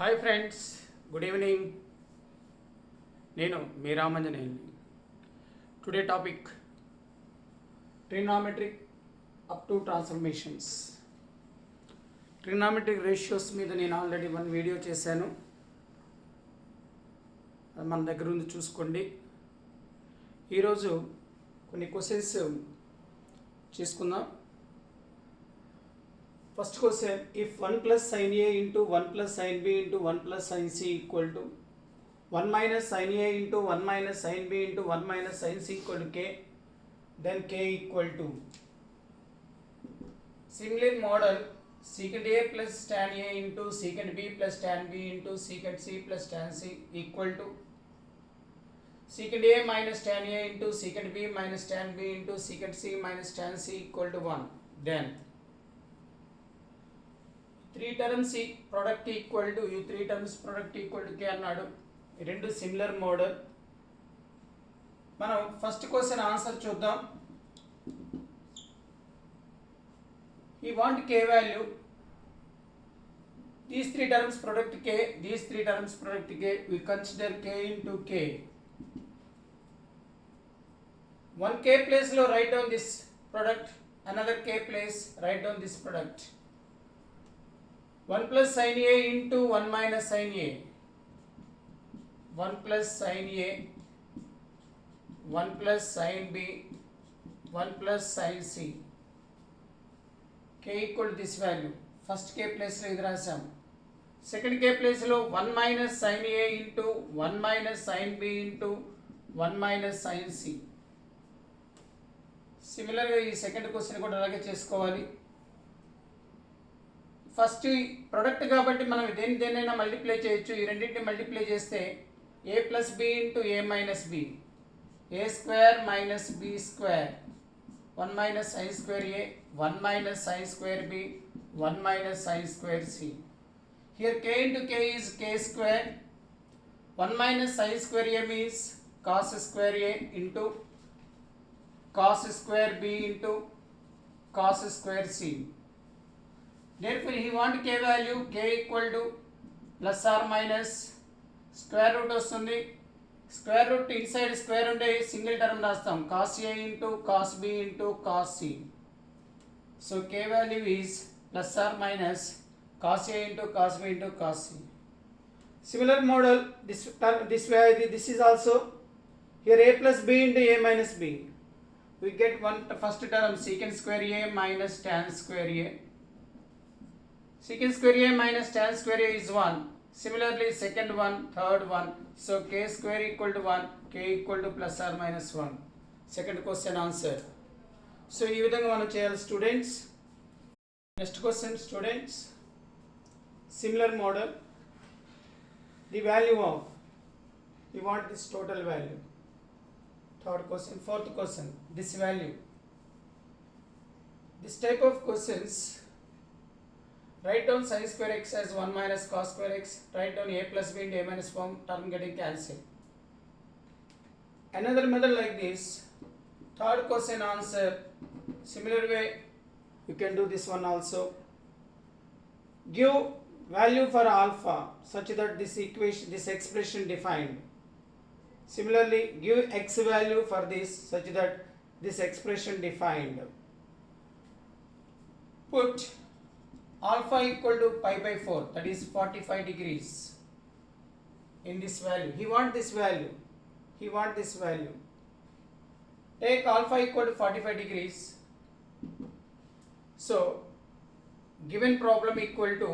Hi friends, good evening. నేను మీ రామంజనేయుని. Today topic trigonometric up to transformations. Trigonometric ratios మీద నేను ఆల్రెడీ వన్ వీడియో చేశాను, అది మన దగ్గర ఉంది, చూసుకోండి. ఈరోజు కొన్ని క్వశ్చన్స్ చేసుకుందాం. First question, if 1 plus sin A into 1 plus sin B into 1 plus sin C equal to 1 minus sin A into 1 minus sin B into 1 minus sin C equal to K, then K equal to similar model secant A plus tan A into secant B plus tan B into secant C plus tan C equal to secant A minus tan A into secant B minus tan B into secant C minus tan C equal to 1. Then 3 terms product equal to ఈ 3 terms product equal to K అన్నాడు. ఈ రెండు similar model. మనం first question answer చూద్దాం. ఈ want K value, these 3 terms product K, these 3 terms product K, we consider K into K. 1K place లో write down this product, another K place write down this product. 1 plus sin A into 1 minus sin A, 1 plus sin A, 1 plus sin B, 1 plus sin C. K equal to this value. First K place లో ఇది రాసాం. Second K place లో 1 minus sin A into 1 minus sin B into 1 minus sin C. సిమిలర్గా ఈ second question కూడా అలాగే చేసుకోవాలి. First product కాబట్టి మనం దేన్నైనా మల్టిప్లై చేయొచ్చు. ఈ రెండింటిని మల్టిప్లై చేస్తే A plus B into A minus B, A square minus B square, 1 minus sine square A, 1 minus sine square B, 1 minus sine square C. Here K into K is K square. 1 minus sine square A means cos square A into cos square B into cos square C. Therefore, he want K value, K equal to plus or minus square root వస్తుంది. Square root inside square ఉంటే single term రాస్తాం, cos A into cos B into cos C. So K value is plus or minus cos A into cos B into cos C. Similar model, this is also here A plus B into A minus B. We get one first term secant square A minus tan square A. Secant square A minus tan square A is 1. Similarly, second one, third one. So K square equal to 1, K equal to plus or minus 1. Second question answer. So ఈ విధంగా మనం చేయాలి students. Next question students, similar model. The value of, you want this total value. Third question. Fourth question, this value. This type of questions, write down sin square x as 1 minus cos square x, write down a plus b into a minus form, term getting cancelled. Another method like this, third question answer, similar way you can do this one also. Give value for alpha such that this equation, this expression defined. Similarly, give x value for this such that this expression defined. Put alpha equal to pi by 4, that is 45 degrees in this value. He want this value, he want this value. Take alpha equal to 45 degrees. So given problem equal to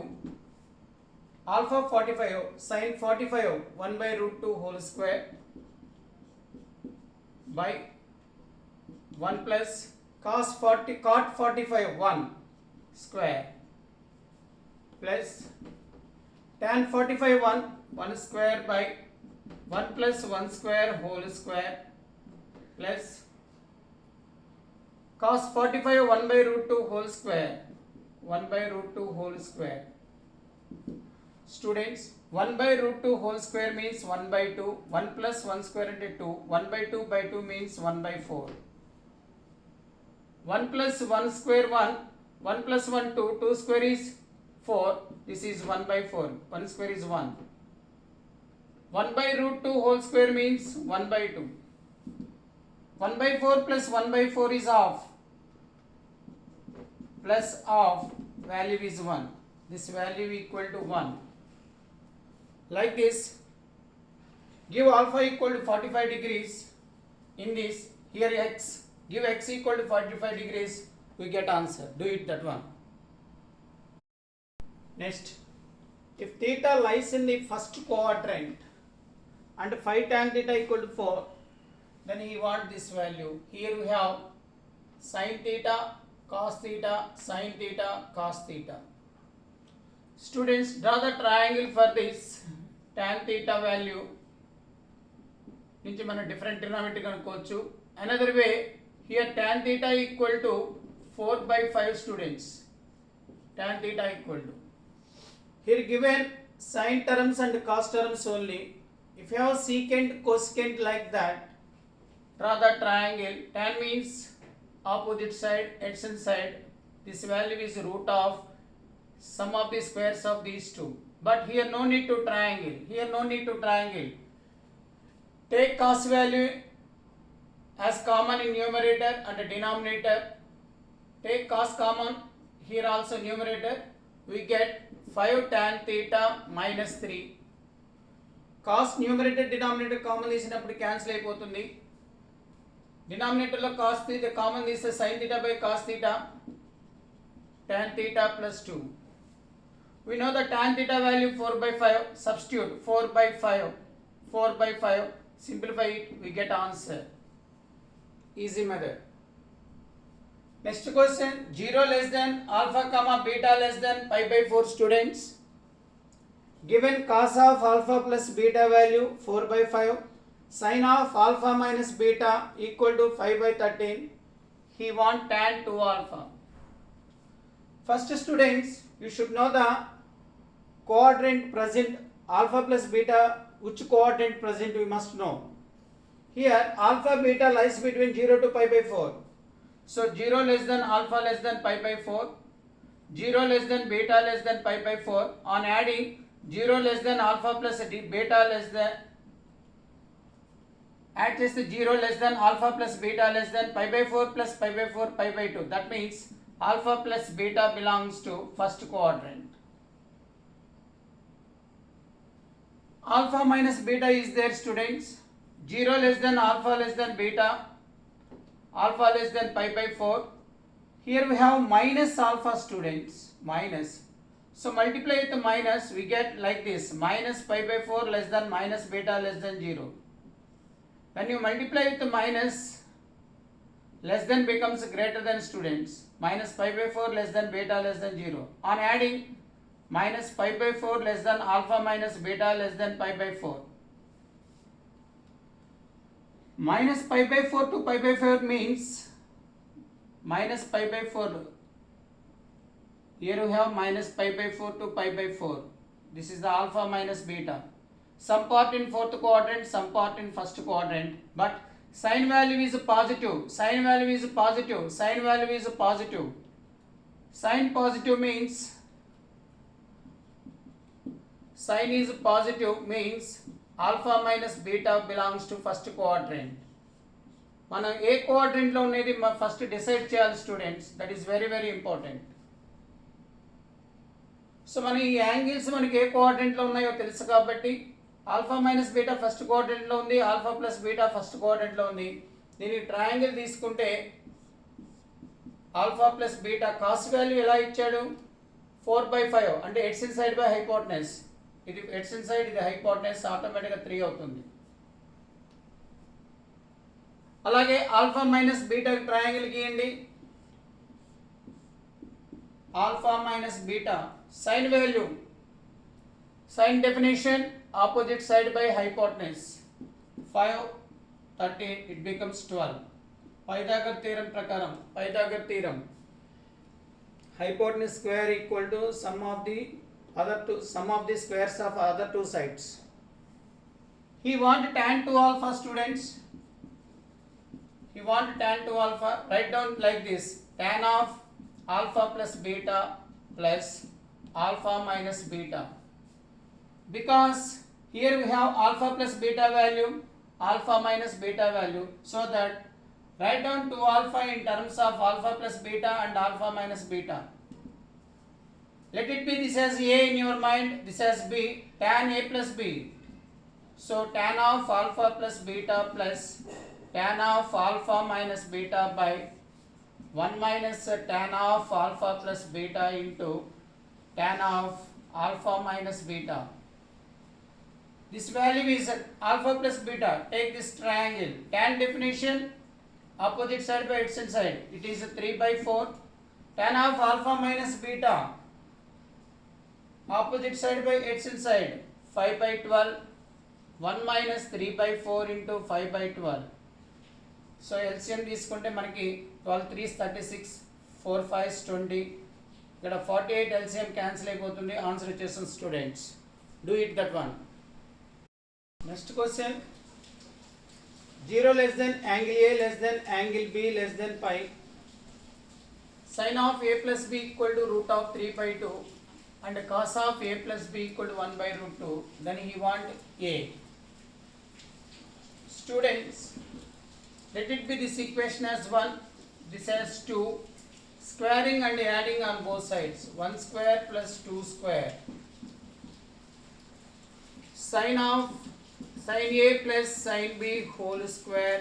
alpha 45 sin 45 1 by root 2 whole square by 1 plus cos 45 1 square plus tan 45 1 square by 1 plus 1 square whole square plus cos 45 1 by root 2 whole square, 1 by root 2 whole square. Students, 1 by root 2 whole square means 1 by 2, 1 plus 1 square into 2, 1 by 2 means 1 by 4. 1 plus 1 square 1, 1 plus 1 2, 2 square is 4. This is 1 by 4. 1 square is 1. 1 by root 2 whole square means 1 by 2. 1 by 4 plus 1 by 4 is half. Plus half, value is 1. This value equal to 1. Like this, give alpha equal to 45 degrees. In this, here x, give x equal to 45 degrees, we get answer. Do it that one. Next, if theta lies in the first quadrant and phi tan theta equal to 4, then he want this value. Here we have sin theta, cos theta, sin theta, cos theta. Students, draw the triangle for this tan theta value. నుంచి మనం different trigonometry కనుక్కోవచ్చు. Another way, here tan theta equal to 4 by 5 students. Tan theta equal to. Here given sin terms and cos terms only. If you have secant, cosecant like that, draw the triangle. Tan means opposite side, adjacent side. This value is root of sum of the squares of these two. But here no need to triangle. Here no need to triangle. Take cos value as common in numerator and denominator. Take cos common, here also numerator. We get 5 tan theta minus 3. Cos numerator denominator common తీసినప్పుడు cancel అయిపోతుంది. Denominator లో cos theta common తీస్తే sin theta by cos theta, tan theta plus 2. We know the tan theta value 4 by 5. Substitute 4 by 5. 4 by 5. Simplify it, we get answer. Easy method. Next question, 0 less than alpha comma beta less than pi by 4 students. Given cos of alpha plus beta value 4 by 5, sin of alpha minus beta equal to 5 by 13. He want tan 2 alpha. First students, you should know the quadrant present alpha plus beta. Which quadrant present we must know. Here alpha beta lies between 0 to pi by 4. So 0 less than alpha less than pi by 4. 0 less than beta less than pi by 4. On adding 0 less than alpha plus beta less than, add just 0 less than alpha plus beta less than pi by 4 plus pi by 4 pi by 2. That means alpha plus beta belongs to first quadrant. Alpha minus beta is there students. 0 less than alpha less than beta, alpha less than pi by 4. Here we have minus alpha students, minus. So multiply with minus, we get like this, minus pi by 4 less than minus beta less than 0. When you multiply with minus, less than becomes greater than students. Minus pi by 4 less than beta less than 0. On adding, minus pi by 4 less than alpha minus beta less than pi by 4. Minus pi by 4 to pi by 4 means minus pi by 4. Here we have minus pi by 4 to pi by 4. This is the alpha minus beta. Some part in fourth quadrant, some part in first quadrant. But sin value is positive. Sin value is positive. Sin value is positive. Sin positive means, sin is positive means alpha minus beta belongs to first quadrant. మనం ఏ క్వాడ్రంట్లో ఉన్నది first decide చేయాలి students. That is very very important. So మన ఈ angles మనకి ఏ క్వాడ్రంట్లో ఉన్నాయో తెలుసు కాబట్టి alpha minus beta first క్వాడ్రంట్లో ఉంది, ఆల్ఫా ప్లస్ బీటా ఫస్ట్ క్వాడ్రంట్లో ఉంది. దీనికి ట్రయాంగిల్ తీసుకుంటే alpha plus beta cos value ఎలా ఇచ్చాడు, 4/5 అంటే ఎడ్సెన్ సైడ్ బై హైపోటెనస్. ఇది ఎడ్సెన్ సైడ్, ఇది హైపోటెనస్, ఆటోమేటిక్గా 3 అవుతుంది. అలాగే ఆల్ఫా మైనస్ బీటా ట్రయాంగిల్ గీయండి. Alpha minus beta sine value, sine definition opposite side by hypotenuse. 5, 13, it becomes 12. Pythagoras theorem ప్రకారం, Pythagoras theorem, hypotenuse square equal to sum of the squares of other two sides. He want tan 2 alpha students. He want tan 2 alpha. Write down like this: tan of alpha plus beta plus alpha minus beta, because here we have alpha plus beta value, alpha minus beta value, so that write down 2 alpha in terms of alpha plus beta and alpha minus beta. Let it be this as a in your mind, this as b, tan a plus b. So tan of alpha plus beta plus tan of alpha minus beta by 1 minus tan of alpha plus beta into tan of alpha minus beta. This value is alpha plus beta. Take this triangle. Tan definition, opposite side by adjacent side. It is 3 by 4. Tan of alpha minus beta, opposite side by adjacent side, 5 by 12. 1 minus 3 by 4 into 5 by 12. So LCM తీసుకుంటే మనకి 12 3 36, 4 5 20. ఇక్కడ 48 LCM cancel అయిపోతుంది. Answer వచ్చేస్తుంది students. Do it that one. Next question, 0 less than angle A less than angle B less than pi, sin of A plus B equal to root of 3 by 2 and cos of A plus B equal to 1 by root 2. Then he want A. Students, let it be this equation as 1, this as 2, squaring and adding on both sides, 1 square plus 2 square, sin A plus sin B whole square,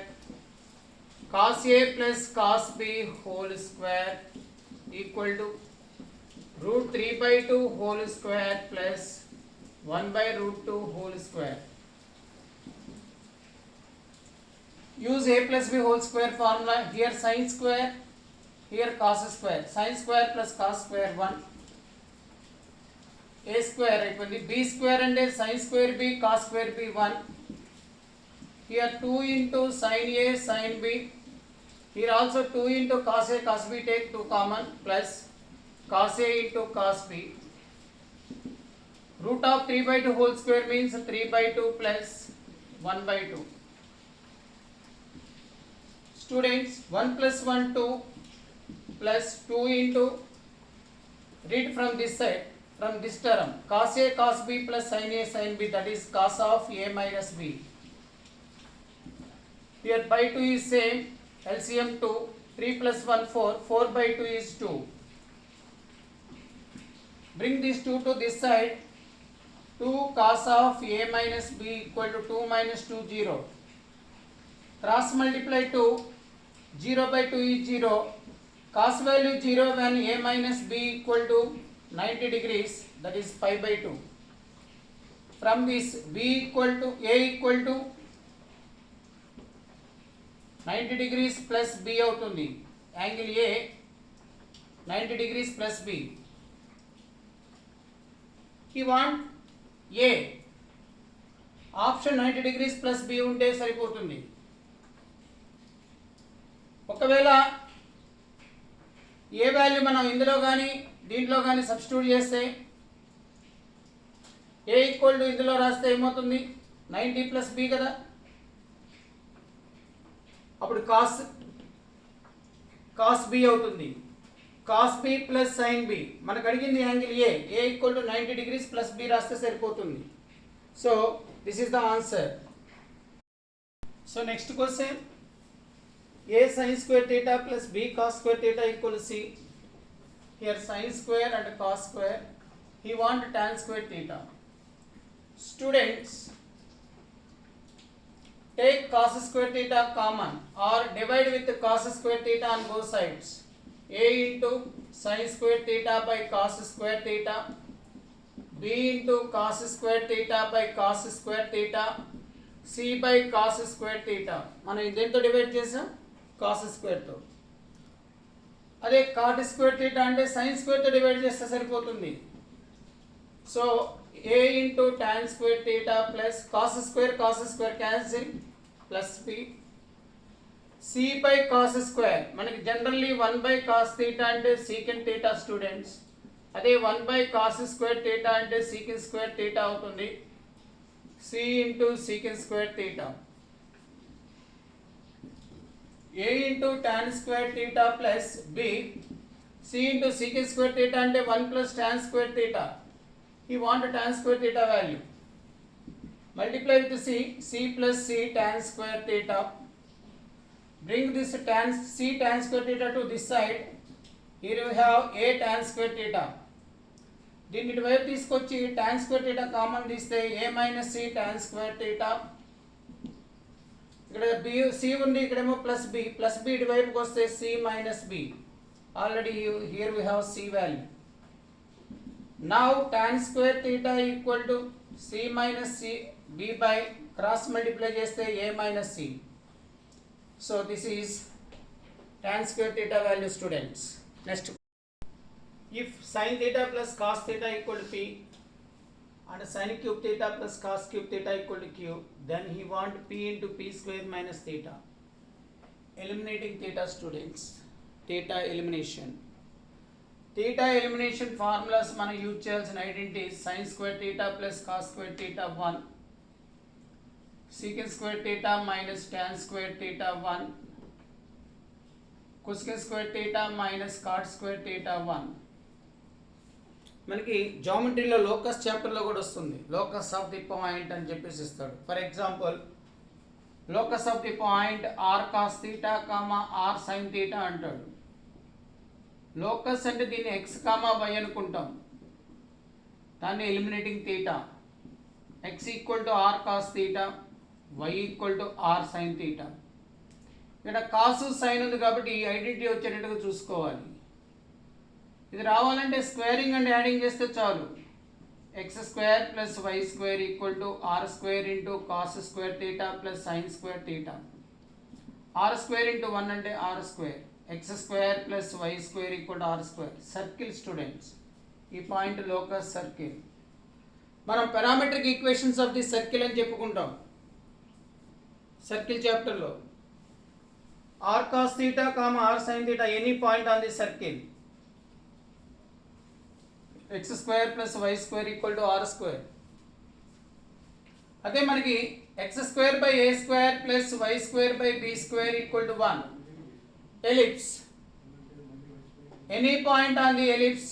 cos A plus cos B whole square equal to root 3 by 2 whole square plus 1 by root 2 whole square. Use A plus B whole square formula. Here sin square, here cos square. Sin square plus cos square 1. A square అయిపోయింది. B square అంటే sin square B cos square B 1. Here 2 into sin A sin B. Here also 2 into cos A cos B, take 2 common, plus cos A into cos B. Root of 3 by 2 whole square means 3 by 2 plus 1 by 2. Students, 1 plus 1 2 plus 2 into, read from this side, from this term, cos A cos B plus sin A sin B, that is cos of A minus B. Here by 2 is same, LCM 2, 3 plus 1 4, 4 by 2 is 2. Bring this 2 to this side, 2 cos of A minus B equal to 2 minus 2 0. Cross multiply 2, 0 by 2 is 0. Cos value 0 when A minus B equal to 90 degrees, that is pi by 2. From this B equal to A equal to 90 degrees plus B అవుతుంది. Angle A 90 degrees plus B. He want A. Option 90 degrees plus B ఉంటే సరిపోతుంది. ఒకవేళ ఏ value మనం ఇందులో కానీ దీంట్లో కానీ substitute చేస్తే ఏ ఈక్వల్ టు ఇందులో రాస్తే ఏమవుతుంది, 90 ప్లస్ బి కదా. అప్పుడు కాస్ బి అవుతుంది. Cos B plus sine B, మనకు అడిగింది angle A equal to 90 degrees plus B రాస్తే సరిపోతుంది. So this is the answer. So next question, A sin square theta plus B cos square theta equal to C. Here sin square and cos square. He want tan square theta. Students, take cos square theta common or divide with cos square theta on both sides. A into sin square theta by cos square theta. B into cos square theta by cos square theta. C by cos square theta. మనం ఇదేంతో divide చేసాం, cos స్క్వేర్తో. అదే cot square theta అంటే sine స్క్వేర్తో divide చేస్తే సరిపోతుంది. So A into tan square theta plus cos square cancel plus B. C by cos square, మనకి generally 1 by cos theta అంటే సీకెంట్ థీటా స్టూడెంట్స్. అదే 1 బై కాస్ స్క్వేర్ థీటా అంటే secant square theta అవుతుంది. C into secant square theta. A into tan square theta plus B. C into secant square theta అంటే 1 plus tan square theta. He want tan square theta value. Multiply with C plus C tan square theta. Bring this C tan square theta to this side. Here we have A tan square theta. దీన్ని ఇటువైపు తీసుకొచ్చి tan square theta common తీస్తే A minus C tan square theta. ఇక్కడ C ఉంది, ఇక్కడేమో plus B ఇటువైపుకి వస్తే C minus B. Already here we have C value. Now tan square theta equal to C minus C B by cross multiply చేస్తే A minus C. So this is tan square theta value, students. Next, if sin theta plus cos theta equal to P and sin cube theta plus cos cube theta equal to Q, then he want P into P square minus theta. Eliminating theta, students. Theta elimination. Theta elimination formulas మనం use చేయాల్సిన identities sin square theta plus cos square theta 1, secant square theta minus tan square theta 1, cosecant square theta minus cot square theta 1. మనకి జామెట్రీలో locus చాప్టర్లో కూడా వస్తుంది. Locus of the point అని చెప్పేసి ఇస్తాడు. For example, locus of the point R cos theta comma R sine theta అంటాడు. Locus అంటే దీన్ని ఎక్స్ కామా వై అనుకుంటాం, దాన్ని eliminating theta. X equal to R cos theta, Y equal to R sine theta. ఇక్కడ cos sign ఉంది కాబట్టి ఈ identity వచ్చేటట్టుగా చూసుకోవాలి. ఇది రావాలంటే స్క్వేరింగ్ అండ్ యాడింగ్ చేస్తే చాలు. X square plus Y square equal to R square into cos square theta plus sine square theta. R square into 1 అంటే R square, X square plus Y square equal to R square. Circle, students. ఈ point locus circle. మనం parametric equations of the circle అని చెప్పుకుంటాం circle చాప్టర్లో. R cos theta comma R sine theta, any point on the circle, X square plus Y square equal to R square. అదే మనకి X square by A square plus Y square by B square equal to 1. ellipse. Any point on the ellipse,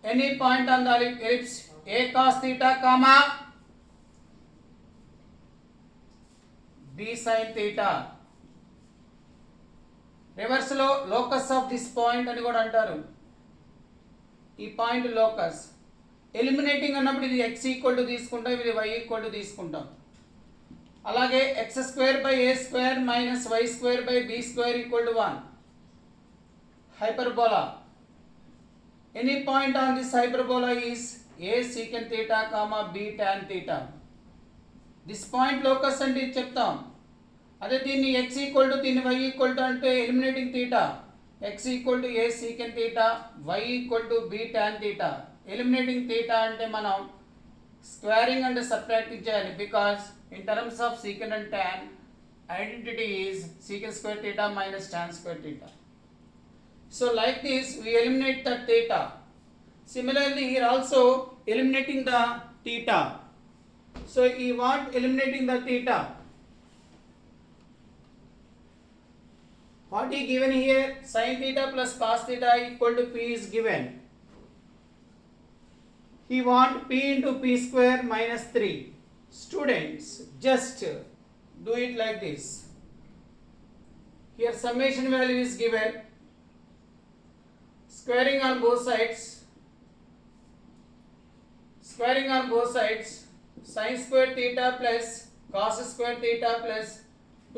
any point on the ellipse, a cos theta comma b sin theta. Reverse లో locus of this point అని కూడా అంటారు. ఈ point locus. Eliminating అన్నప్పుడు ఇది x equal to తీసుకుంటాం, ఇది y equal to తీసుకుంటాం. అలాగే X square by A square minus Y square by B square equal to 1. Hyperbola. Any point on this hyperbola is A secant theta comma B tan theta. This point locus అంటే ఇది చెప్తాం. అదే దీన్ని X equal to దీన్ని Y equal to అంటే eliminating theta. X equal to A secant theta, Y equal to B tan theta. Eliminating theta అంటే మనం squaring and subtracting చేయాలి. Because in terms of secant and tan, identity is secant square theta minus tan square theta. So like this we eliminate the theta. Similarly here also eliminating the theta. So you want eliminating the theta. What is given here? Sin theta plus cos theta equal to p is given. He want p into p square minus 3. Students, just do it like this. Here summation value is given. Squaring on both sides. Squaring on both sides. Sin square theta plus cos square theta plus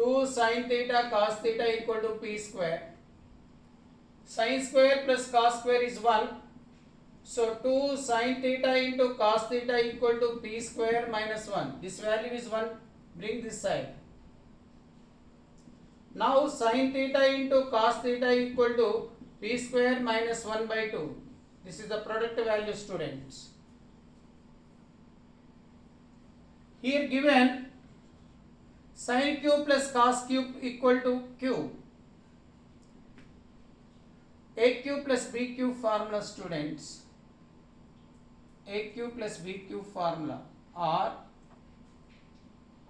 2 sin theta cos theta equal to p square. Sin square plus cos square is 1. So 2 sin theta into cos theta equal to p square minus 1. This value is 1. Bring this side. Now sin theta into cos theta equal to p square minus 1 by 2. This is the product value, students. Here given sin cube plus cos cube equal to cube. A cube plus b cube formula, students. A cube plus b cube formula, or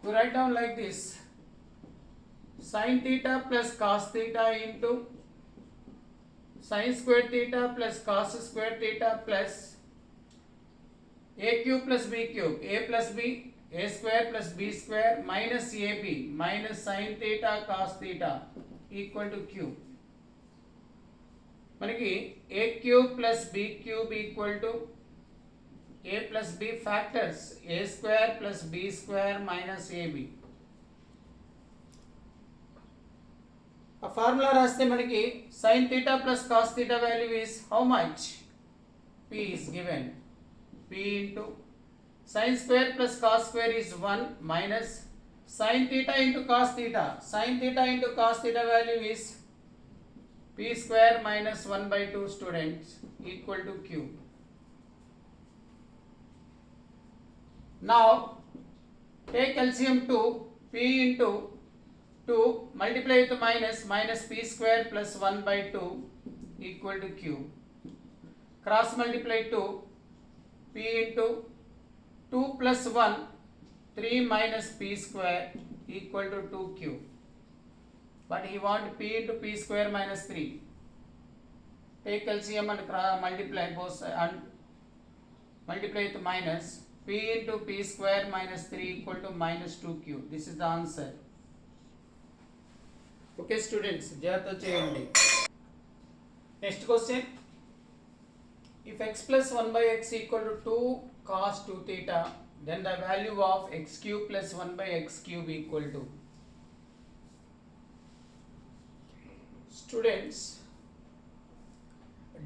you write down like this: sin theta plus cos theta into sin square theta plus cos square theta plus a cube plus b cube, a plus b, a square plus b square minus ab minus sin theta cos theta equal to q. మనకి a cube plus b cube equal to a plus b factors a square plus b square minus ab. ఆ formula రాస్తే మనకి sin theta plus cos theta value is how much? P is given. P into sin square plus cos square is 1 minus sin theta into cos theta. Sin theta into cos theta value is P square minus 1 by 2 students equal to Q. Now take LCM to P into 2 multiply with minus P square plus 1 by 2 equal to Q. Cross multiply to P into 2 plus 1 3 minus P square equal to 2Q. But he want P into P square minus 3. Take LCM and multiply both and multiply with minus P into P square minus 3 equal to minus 2Q. This is the answer. Okay students, జాగ్రత్త చేయండి. Next question. If x plus 1 by x equal to 2 cos 2 theta, then the value of x cube plus 1 by x cube equal to. Students,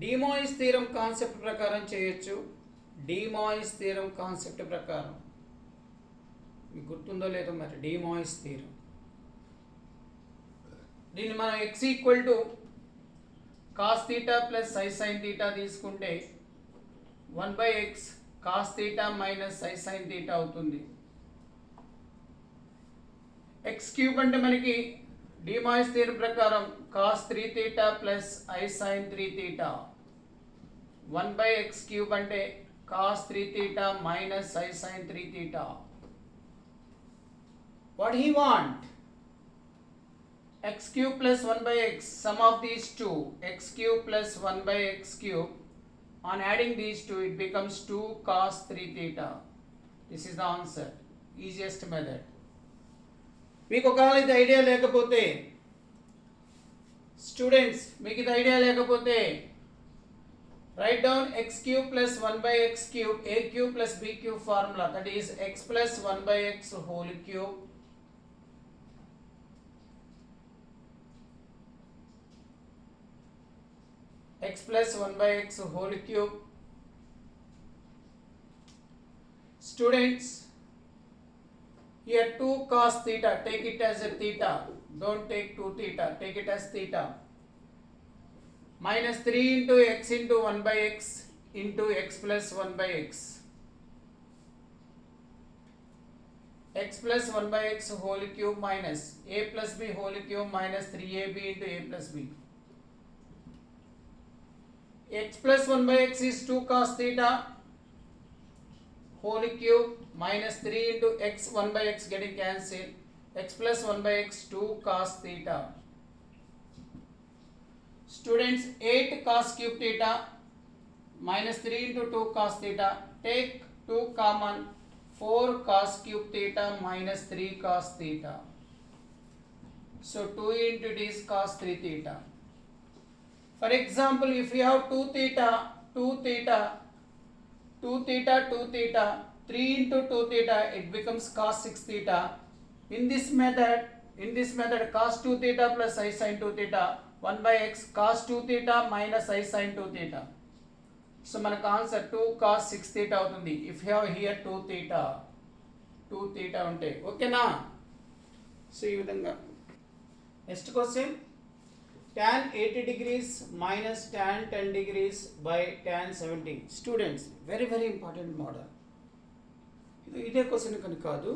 De Moivre's theorem concept ప్రకారం చేయొచ్చు. De Moivre's theorem concept ప్రకారం మీకు గుర్తుందో లేదో మరి De Moivre's theorem. దీన్ని మనం x equal to cos theta plus sine sine theta తీసుకుంటే 1 by X cos theta minus sine sine theta అవుతుంది. ఎక్స్ క్యూబ్ అంటే మనకి De Moivre's థియరీ ప్రకారం cos 3 theta plus I sine 3 theta. 1 by X cube అంటే cos 3 theta minus I sine 3 theta. What he want? x cube plus 1 by x, sum of these two, x cube plus 1 by x cube, on adding these two it becomes 2 cos 3 theta. This is the answer, easiest method. మీకు ఒకవేళ ఇది idea లేకపోతే students, మీకు ఇది idea లేకపోతే write down x cube plus 1 by x cube, a cube plus b cube formula, that is x plus 1 by x whole cube x plus 1 by x whole cube. Students, here 2 cos theta, take it as a theta, don't take 2 theta, take it as theta, minus 3 into x into 1 by x into x plus 1 by x. X plus 1 by x whole cube minus a plus b whole cube minus 3ab into a plus b. X plus 1 by x is 2 cos theta whole cube minus 3 into x 1 by x getting cancelled. X plus 1 by x 2 cos theta. Students, 8 cos cube theta minus 3 into 2 cos theta. Take 2 common, 4 cos cube theta minus 3 cos theta. So 2 into it is cos 3 theta. For example, if you have 2 theta, 2 theta, 2 theta, 2 theta, 3 into 2 theta, it becomes cos 6 theta. In this method, cos 2 theta plus I sin 2 theta, 1 by x cos 2 theta minus I sin 2 theta. So మనకు answer 2 cos 6 theta అవుతుంది. If you have here 2 theta ఉంటే ఓకేనా. So ఈ విధంగా next question, tan 80 degrees minus tan 10 degrees by tan 70. Students, very very important model. ఇదే question కనుక కాదు,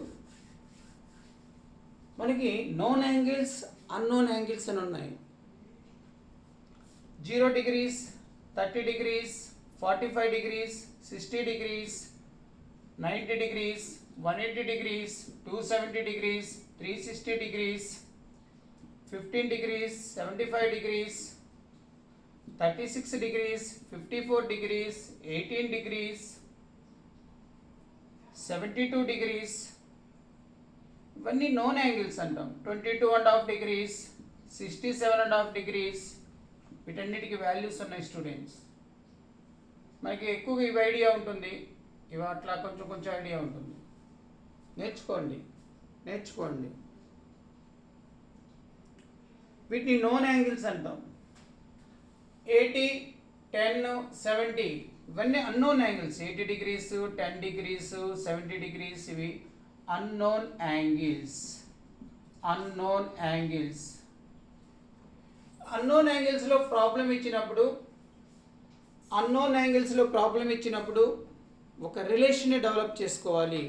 మనకి known angles, unknown angles అని ఉన్నాయి. 0 degrees, 30 degrees, 45 degrees, 60 degrees, 90 degrees, 180 degrees, 270 degrees, 360 degrees, 15 degrees, 75 degrees, 36 degrees, 54 degrees, 18 degrees, 72 degrees. ఇవన్నీ known angles అంటాం. 22.5 degrees, 67.5 degrees. వీటన్నిటికీ values ఉన్నాయి స్టూడెంట్స్. మనకి ఎక్కువగా ఇవి ఐడియా ఉంటుంది, ఇవి అట్లా కొంచెం కొంచెం ఐడియా ఉంటుంది. నేర్చుకోండి. వీటిని నోన్ యాంగిల్స్ అంటాం. 80, 10, 70 ఇవన్నీ unknown angles. 80 degrees, 10 degrees, 70 degrees ఇవి అన్నోన్ యాంగిల్స్. అన్నోన్ యాంగిల్స్లో ప్రాబ్లం ఇచ్చినప్పుడు ఒక రిలేషన్ని డెవలప్ చేసుకోవాలి.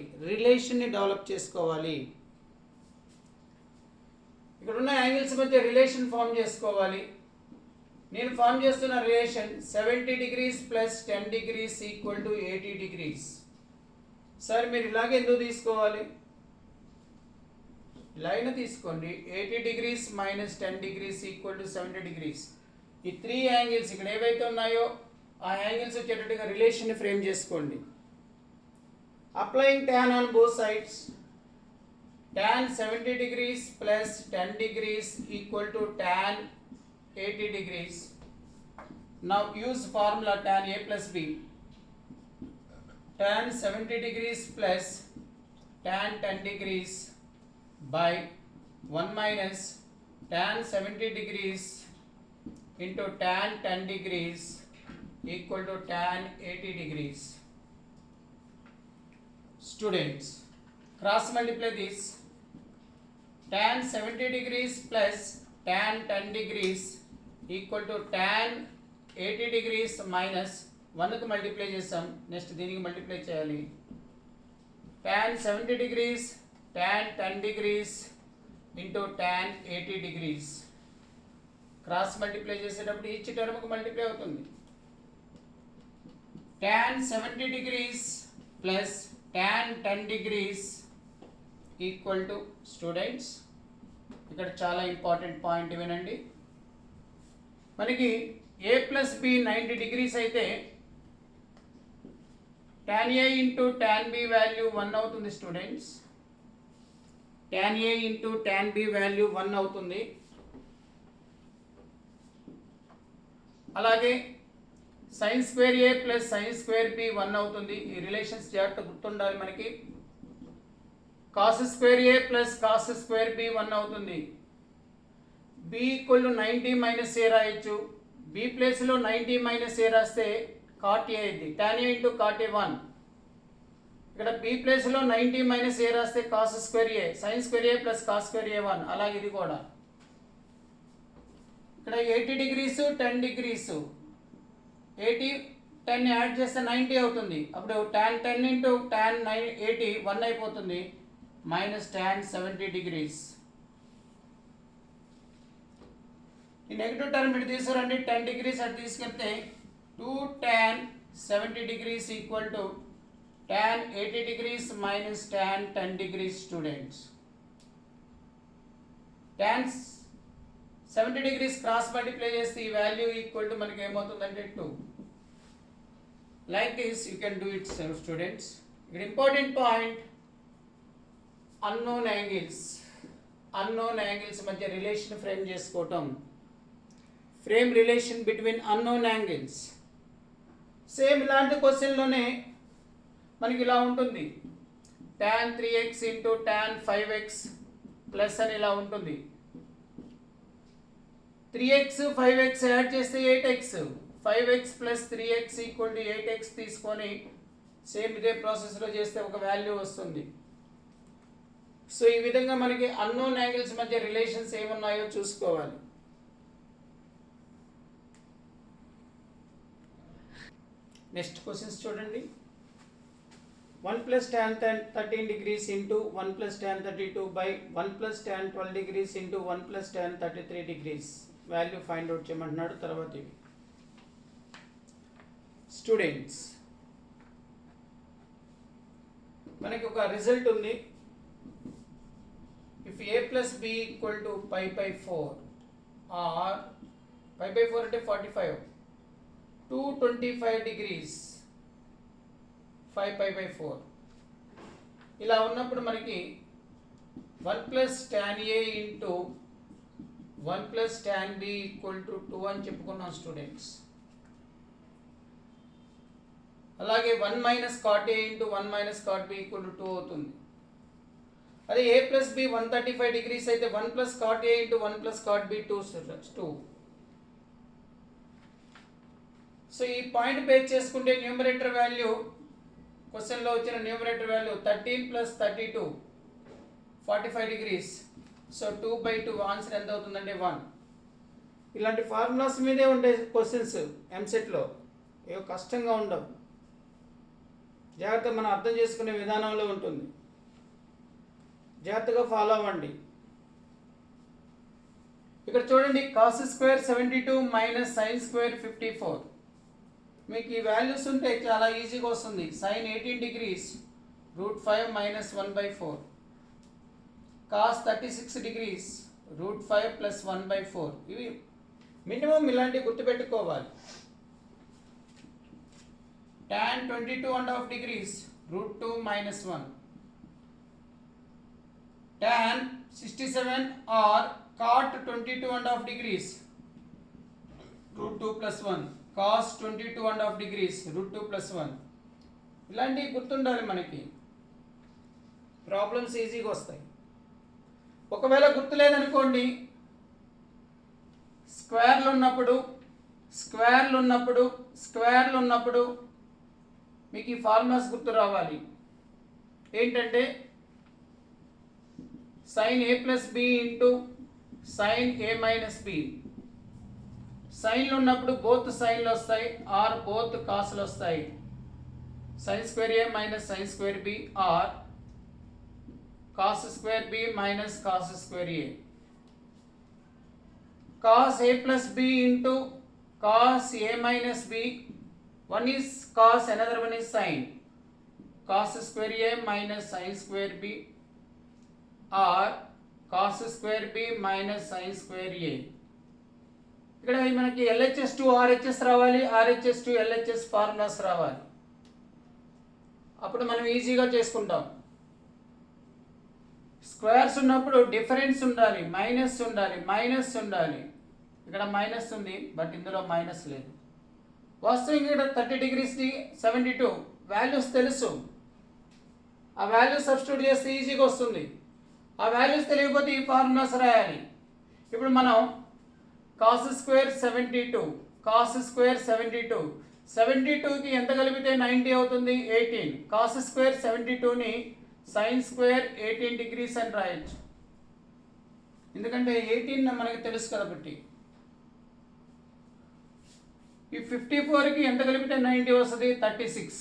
ఇక్కడ ఉన్న యాంగిల్స్ మధ్య రిలేషన్ ఫామ్ చేసుకోవాలి. నేను ఫామ్ చేస్తున్న relation 70 degrees plus 10 degrees equal to 80 degrees. Sir మీరు ఇలాగే ఎందుకు తీసుకోవాలి? ఇలా అయినా తీసుకోండి. 80 degrees minus 10 degrees equal to 70 degrees. ఈ 3 యాంగిల్స్ ఇక్కడ ఏవైతే ఉన్నాయో ఆ యాంగిల్స్ వచ్చేటట్టుగా రిలేషన్ ఫ్రేమ్ చేసుకోండి. Applying tan on both sides. tan 70 degrees plus 10 degrees equal to tan 80 degrees. Now use formula tan A plus B. Tan 70 degrees plus tan 10 degrees by 1 minus tan 70 degrees into tan 10 degrees equal to tan 80 degrees. Students, cross multiply this. Tan 70 degrees plus tan 10 degrees equal to tan 80 degrees minus 1కి multiply చేస్తాం. Next దీనికి multiply చేయాలి. tan 70 degrees tan 10 degrees into tan 80 degrees. Cross multiply చేసేటప్పుడు each టర్మ్కి multiply అవుతుంది. tan 70 degrees plus tan 10 degrees equal to students ఇక్కడ చాలా important point వినండి. మనకి a ప్లస్ బి 90 degrees అయితే tan a into tan b value 1 అవుతుంది students. tan a into tan b value 1 అవుతుంది. అలాగే sin square a plus sin square b 1 అవుతుంది. ఈ రిలేషన్స్ జాగ్రత్త గుర్తుండాలి మనకి. cos square a plus cos square b 1 అవుతుంది. b equal to 90 minus a రాయొచ్చు. b ప్లేస్లో 90 మైనస్ a రాస్తే cot a అయింది. tan a into cot a 1. ఇక్కడ b ప్లేస్లో 90 మైనస్ a రాస్తే cos square a, sin square a plus cos square a 1. అలాగే ఇది కూడా ఇక్కడ 80 degrees 10 degrees 80 10 యాడ్ చేస్తే 90 అవుతుంది. అప్పుడు tan 10 ఇంటూ tan 80 1 అయిపోతుంది. Minus tan 70 degrees. ఈ నెగిటివ్ టర్మ్ ఇటు తీసుకురండి. 10 degrees అటు తీసుకెళ్తే 2 tan 70 degrees equal to tan 80 degrees minus tan 10 degrees students. tan 70 degrees cross multiply చేస్తే ఈ వాల్యూ ఈక్వల్ టు మనకి ఏమవుతుందంటే 2. Like this you can do it students. ఇక్కడ ఇంపార్టెంట్ పాయింట్ అన్నోన్ యాంగిల్స్ మధ్య రిలేషన్ ఫ్రేమ్ చేసుకోవటం. Frame relation between unknown angles. Same ఇలాంటి క్వశ్చన్లోనే మనకి ఇలా ఉంటుంది. tan 3x into tan 5x plus అని ఇలా ఉంటుంది. 3x 5x యాడ్ చేస్తే 8x, 5x plus 3x equal to 8x తీసుకొని సేమ్ ఇదే ప్రాసెస్లో చేస్తే ఒక వాల్యూ వస్తుంది. సో ఈ విధంగా మనకి అన్నోన్ యాంగిల్స్ మధ్య రిలేషన్స్ ఏమున్నాయో చూసుకోవాలి. నెక్స్ట్ క్వశ్చన్స్ చూడండి. 1 plus tan 13 degrees into 1 plus tan 32 by 1 plus tan 12 degrees into 1 plus tan 33 degrees. Value find out చేయమంటున్నాడు. తర్వాత ఇవి స్టూడెంట్స్ మనకి ఒక రిజల్ట్ ఉంది. If a plus b equal to pi by 4 or 5/4 అంటే 45. 225 degrees 5/4. ఇలా ఉన్నప్పుడు మనకి 1 + tan A into 1 + tan B equal to 2 అని చెప్పుకున్నాం స్టూడెంట్స్. అలాగే 1 - cot A into 1 - cot B equal to 2 అవుతుంది. అదే A + B 135 degrees అయితే 1 + cot A into 1 + cot B 2. So ఈ పాయింట్ బేస్ చేసుకుంటే న్యూమరేటర్ వాల్యూ, క్వశ్చన్లో వచ్చిన numerator value 13 + 32 45 degrees. So 2/2 answer ఎంత అవుతుందంటే 1. ఇలాంటి ఫార్ములాస్ మీదే ఉండే క్వశ్చన్స్ ఎంసెట్లో ఏవో కష్టంగా ఉండవు. జాగ్రత్తగా మనం అర్థం చేసుకునే విధానంలో ఉంటుంది. జాగ్రత్తగా ఫాలో అవ్వండి. ఇక్కడ చూడండి, cos square 72 minus sin square 54. మీకు ఈ వాల్యూస్ ఉంటే చాలా ఈజీగా వస్తుంది. sin 18 degrees √5 మైనస్ 1/4. cos 36 degrees √5 ప్లస్ 1/4. ఇవి మినిమం ఇలాంటివి గుర్తుపెట్టుకోవాలి. tan 22.5 degrees √2 minus 1. tan 67 or cot 22.5 degrees √2 plus 1. cos 22.5 degrees √2 plus 1. ఇలాంటివి గుర్తుండాలి. మనకి ప్రాబ్లమ్స్ ఈజీగా వస్తాయి. ఒకవేళ గుర్తులేదనుకోండి, స్క్వేర్లు ఉన్నప్పుడు మీకు ఈ ఫార్ములాస్ గుర్తు రావాలి. ఏంటంటే sin A + B into sin A - B. సైన్లు ఉన్నప్పుడు బోత్ సైన్లు వస్తాయి ఆర్ బోత్ కాసులు వస్తాయి. sin square A minus sin square B or cos square B minus cos square A. cos A + B into cos A - B. One is cos, another one is sin. cos square A minus sin square B or cos square B minus sin square A. ఇక్కడ మనకి LHS to RHS రావాలి, RHS to LHS formulas రావాలి. అప్పుడు మనం ఈజీగా చేసుకుంటాం. Squares ఉన్నప్పుడు difference ఉండాలి, మైనస్ ఉండాలి. ఇక్కడ మైనస్ ఉంది, బట్ ఇందులో మైనస్ లేదు. వాస్తవంగా ఇక్కడ 30 degrees 72 వాల్యూస్ తెలుసు. ఆ వాల్యూస్ సబ్స్టిట్యూట్ చేస్తే ఈజీగా వస్తుంది. ఆ వాల్యూస్ తెలియకపోతే ఈ ఫార్ములాస్ రాయాలి. ఇప్పుడు మనం cos స్క్వేర్ 72, cos స్క్వేర్ 72, 72కి ఎంత కలిపితే 90 అవుతుంది? 18. cos స్క్వేర్ 72ని sin స్క్వేర్ 18 degrees అని రాయొచ్చు. ఎందుకంటే 18 మనకి తెలుసు కాబట్టి. ఈ 54కి ఎంత కలిపితే 90 వస్తుంది? 36.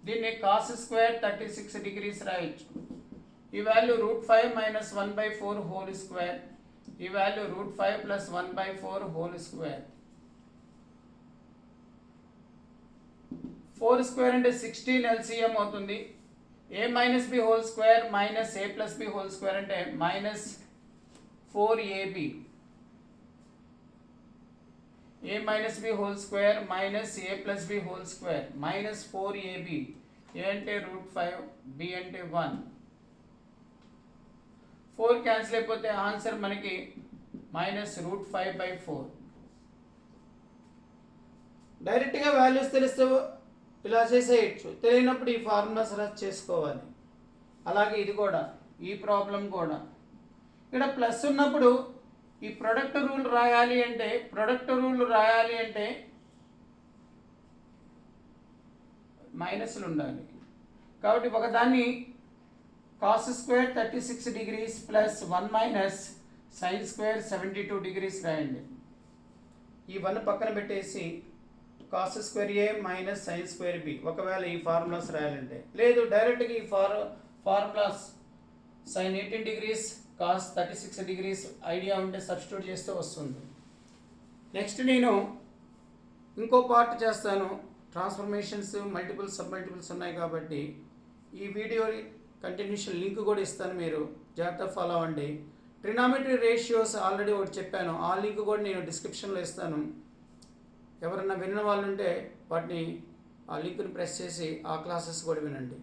దీన్ని cos స్క్వేర్ 36 degrees రాయొచ్చు. ఈ వాల్యూ √5 మైనస్ 1/4 హోల్ స్క్వేర్. ఈ వాల్యూ √5 ప్లస్ 1/4 హోల్ స్క్వేర్. 4 స్క్వేర్ అంటే 16 LCM అవుతుంది. A - B whole square minus A + B whole square అంటే minus 4AB. A - B whole square minus A + B whole square minus 4AB. A అంటే √5, B అంటే 1. 4 క్యాన్సిల్ అయిపోతే answer మనకి మైనస్ √5/4. డైరెక్ట్గా values తెలిస్తే ఇలా చేసేయచ్చు, తెలియనప్పుడు ఈ ఫార్ములాస్ రాసి చేసుకోవాలి. అలాగే ఇది కూడా, ఈ ప్రాబ్లం కూడా. ఇక్కడ ప్లస్ ఉన్నప్పుడు ఈ ప్రొడక్ట్ రూల్ రాయాలి అంటే మైనస్లు ఉండాలి. కాబట్టి ఒకదాన్ని cos square 36 degrees plus 1 minus sin square 72 degrees రాయండి. ఈ 1 పక్కన పెట్టేసి cos square A minus sin square B. ఒకవేళ ఈ ఫార్ములాస్ రాయాలంటే, లేదు డైరెక్ట్గా ఈ formulas sin 18 degrees cos 36 degrees idea ఉంటే సబ్స్టిట్యూట్ చేస్తే వస్తుంది. నెక్స్ట్ నేను ఇంకో పార్ట్ చేస్తాను. ట్రాన్స్ఫర్మేషన్స్, మల్టిపుల్స్, సబ్మల్టిపుల్స్ ఉన్నాయి కాబట్టి ఈ వీడియో కంటిన్యూషన్ లింక్ కూడా ఇస్తాను, మీరు జాగ్రత్తగా ఫాలో అవ్వండి. ట్రినామెట్రీ రేషియోస్ ఆల్రెడీ ఒకటి చెప్పాను, ఆ లింక్ కూడా నేను డిస్క్రిప్షన్లో ఇస్తాను. ఎవరన్నా విన్న వాళ్ళు ఉంటే వాటిని ఆ లింక్ని ప్రెస్ చేసి ఆ క్లాసెస్ కూడా వినండి.